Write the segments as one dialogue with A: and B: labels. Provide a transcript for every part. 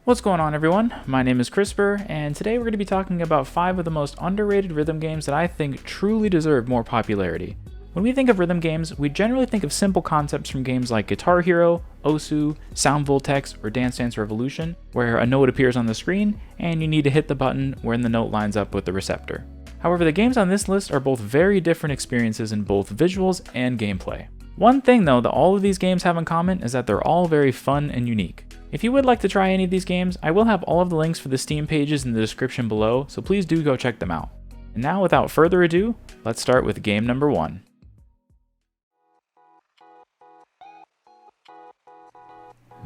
A: What's going on, everyone? My name is Crisper, and today we're going to be talking about 5 of the most underrated rhythm games that I think truly deserve more popularity. When we think of rhythm games, we generally think of simple concepts from games like Guitar Hero, Osu, Soundfall or Dance Dance Revolution, where a note appears on the screen and you need to hit the button when the note lines up with the receptor. However, the games on this list are both very different experiences in both visuals and gameplay. One thing though that all of these games have in common is that they're all very fun and unique. If you would like to try any of these games, I will have all of the links for the Steam pages in the description below, so please do go check them out. And now, without further ado, let's start with game number 1.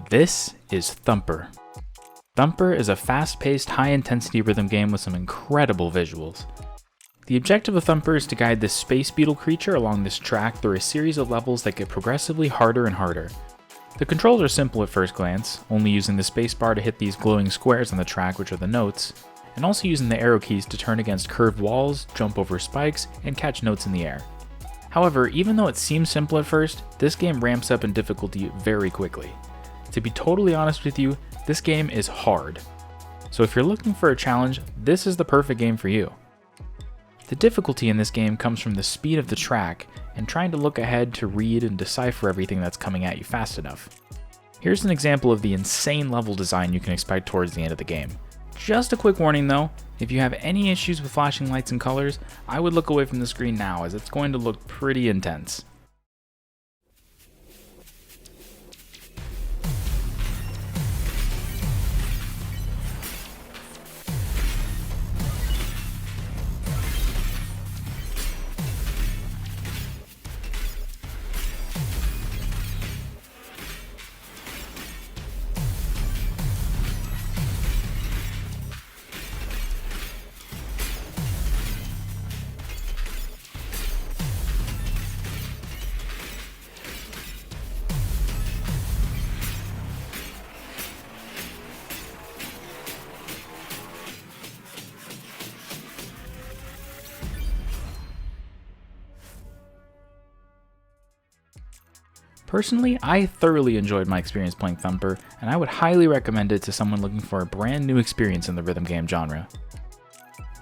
A: This is Thumper. Thumper is a fast-paced, high-intensity rhythm game with some incredible visuals. The objective of Thumper is to guide this space beetle creature along this track through a series of levels that get progressively harder and harder. The controls are simple at first glance, only using the spacebar to hit these glowing squares on the track, which are the notes, and also using the arrow keys to turn against curved walls, jump over spikes, and catch notes in the air. However, even though it seems simple at first, this game ramps up in difficulty very quickly. To be totally honest with you, this game is hard. So if you're looking for a challenge, this is the perfect game for you. The difficulty in this game comes from the speed of the track and trying to look ahead to read and decipher everything that's coming at you fast enough. Here's an example of the insane level design you can expect towards the end of the game. Just a quick warning though, if you have any issues with flashing lights and colors, I would look away from the screen now as it's going to look pretty intense. Personally, I thoroughly enjoyed my experience playing Thumper, and I would highly recommend it to someone looking for a brand new experience in the rhythm game genre.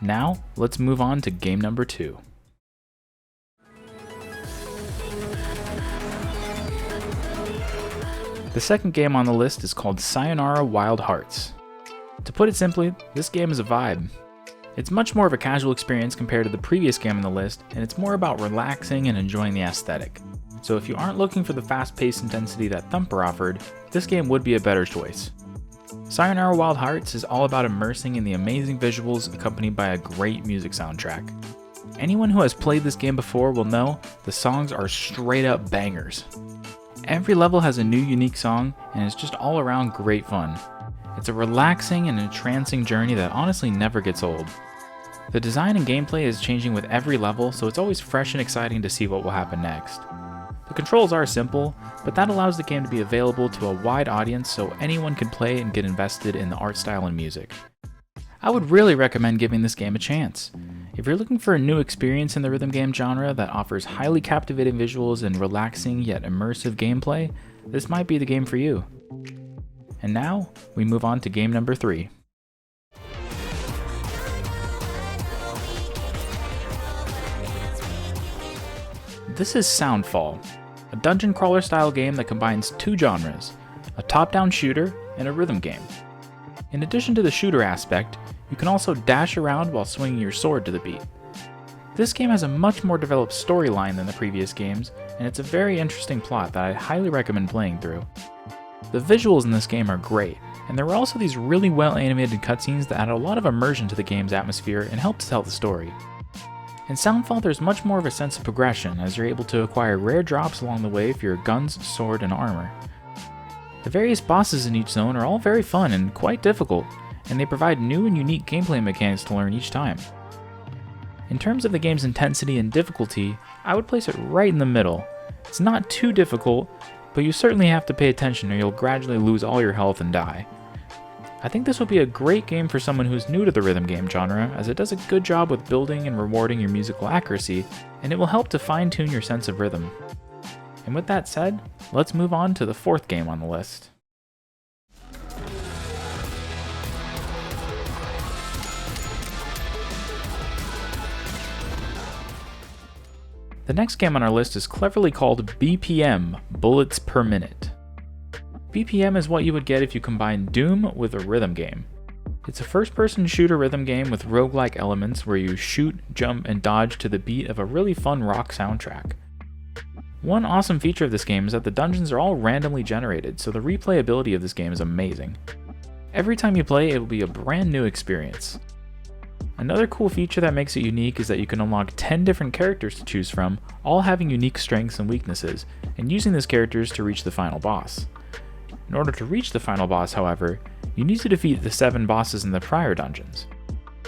A: Now, let's move on to game number 2. The second game on the list is called Sayonara Wild Hearts. To put it simply, this game is a vibe. It's much more of a casual experience compared to the previous game on the list, and it's more about relaxing and enjoying the aesthetic. So if you aren't looking for the fast-paced intensity that Thumper offered, this game would be a better choice. Sayonara Wild Hearts is all about immersing in the amazing visuals accompanied by a great music soundtrack. Anyone who has played this game before will know the songs are straight up bangers. Every level has a new unique song and it's just all around great fun. It's a relaxing and entrancing journey that honestly never gets old. The design and gameplay is changing with every level, so it's always fresh and exciting to see what will happen next. The controls are simple, but that allows the game to be available to a wide audience so anyone can play and get invested in the art style and music. I would really recommend giving this game a chance. If you're looking for a new experience in the rhythm game genre that offers highly captivating visuals and relaxing yet immersive gameplay, this might be the game for you. And now, we move on to game number 3. This is Soundfall, a dungeon crawler style game that combines 2 genres, a top-down shooter and a rhythm game. In addition to the shooter aspect, you can also dash around while swinging your sword to the beat. This game has a much more developed storyline than the previous games, and it's a very interesting plot that I highly recommend playing through. The visuals in this game are great, and there were also these really well animated cutscenes that add a lot of immersion to the game's atmosphere and help to tell the story. In Soundfall, there's much more of a sense of progression, as you're able to acquire rare drops along the way for your guns, sword, and armor. The various bosses in each zone are all very fun and quite difficult, and they provide new and unique gameplay mechanics to learn each time. In terms of the game's intensity and difficulty, I would place it right in the middle. It's not too difficult, but you certainly have to pay attention or you'll gradually lose all your health and die. I think this would be a great game for someone who's new to the rhythm game genre, as it does a good job with building and rewarding your musical accuracy, and it will help to fine-tune your sense of rhythm. And with that said, let's move on to the 4th game on the list. The next game on our list is cleverly called BPM, Bullets Per Minute. BPM is what you would get if you combine Doom with a rhythm game. It's a first-person shooter rhythm game with roguelike elements where you shoot, jump, and dodge to the beat of a really fun rock soundtrack. One awesome feature of this game is that the dungeons are all randomly generated, so the replayability of this game is amazing. Every time you play, it will be a brand new experience. Another cool feature that makes it unique is that you can unlock 10 different characters to choose from, all having unique strengths and weaknesses, and using these characters to reach the final boss. In order to reach the final boss, however, you need to defeat the 7 bosses in the prior dungeons.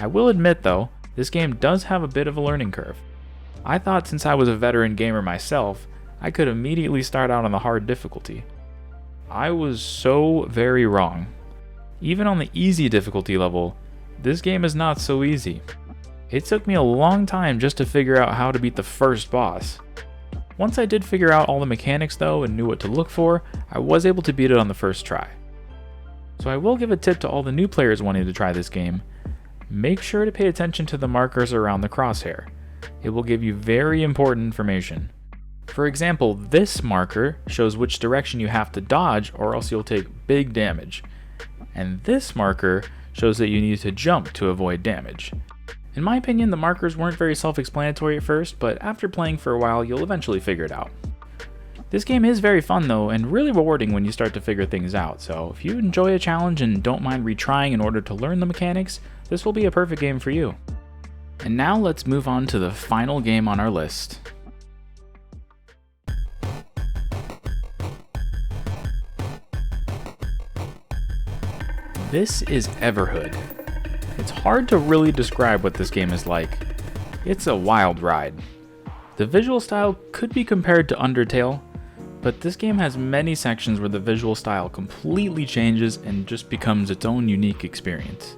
A: I will admit though, this game does have a bit of a learning curve. I thought since I was a veteran gamer myself, I could immediately start out on the hard difficulty. I was so very wrong. Even on the easy difficulty level, this game is not so easy. It took me a long time just to figure out how to beat the first boss. Once I did figure out all the mechanics though and knew what to look for, I was able to beat it on the first try. So I will give a tip to all the new players wanting to try this game. Make sure to pay attention to the markers around the crosshair. It will give you very important information. For example, this marker shows which direction you have to dodge or else you'll take big damage. And this marker shows that you need to jump to avoid damage. In my opinion, the markers weren't very self-explanatory at first, but after playing for a while, you'll eventually figure it out. This game is very fun though, and really rewarding when you start to figure things out, so if you enjoy a challenge and don't mind retrying in order to learn the mechanics, this will be a perfect game for you. And now let's move on to the final game on our list. This is EverHood. It's hard to really describe what this game is like. It's a wild ride. The visual style could be compared to Undertale, but this game has many sections where the visual style completely changes and just becomes its own unique experience.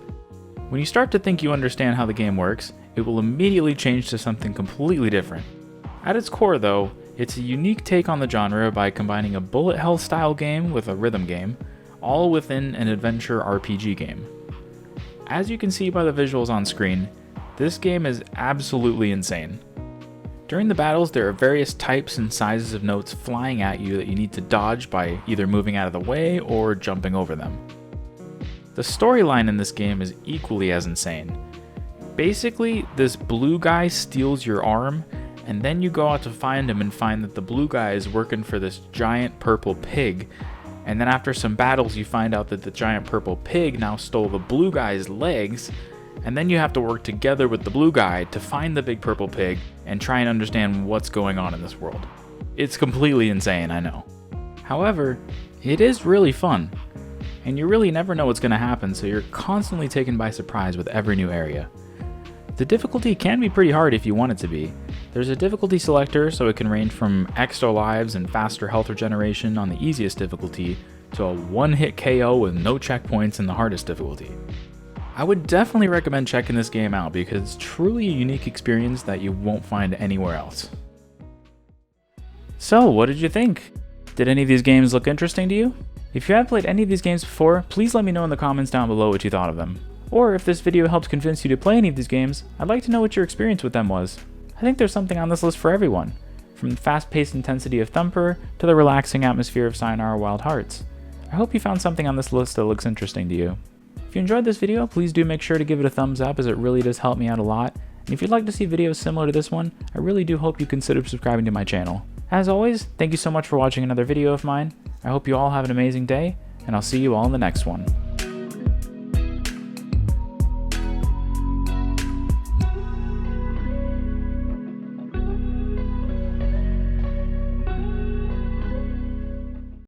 A: When you start to think you understand how the game works, it will immediately change to something completely different. At its core though, it's a unique take on the genre by combining a bullet hell style game with a rhythm game, all within an adventure RPG game. As you can see by the visuals on screen, this game is absolutely insane. During the battles, there are various types and sizes of notes flying at you that you need to dodge by either moving out of the way or jumping over them. The storyline in this game is equally as insane. Basically, this blue guy steals your arm, and then you go out to find him and find that the blue guy is working for this giant purple pig. And then after some battles, you find out that the giant purple pig now stole the blue guy's legs, and then you have to work together with the blue guy to find the big purple pig and try and understand what's going on in this world. It's completely insane, I know. However, it is really fun, and you really never know what's going to happen, so you're constantly taken by surprise with every new area. The difficulty can be pretty hard if you want it to be. There's a difficulty selector, so it can range from extra lives and faster health regeneration on the easiest difficulty to a one-hit KO with no checkpoints in the hardest difficulty. I would definitely recommend checking this game out because it's truly a unique experience that you won't find anywhere else. So, what did you think? Did any of these games look interesting to you? If you have played any of these games before, please let me know in the comments down below what you thought of them. Or if this video helped convince you to play any of these games, I'd like to know what your experience with them was. I think there's something on this list for everyone, from the fast-paced intensity of Thumper to the relaxing atmosphere of Sayonara Wild Hearts. I hope you found something on this list that looks interesting to you. If you enjoyed this video, please do make sure to give it a thumbs up as it really does help me out a lot. And if you'd like to see videos similar to this one, I really do hope you consider subscribing to my channel. As always, thank you so much for watching another video of mine. I hope you all have an amazing day, and I'll see you all in the next one.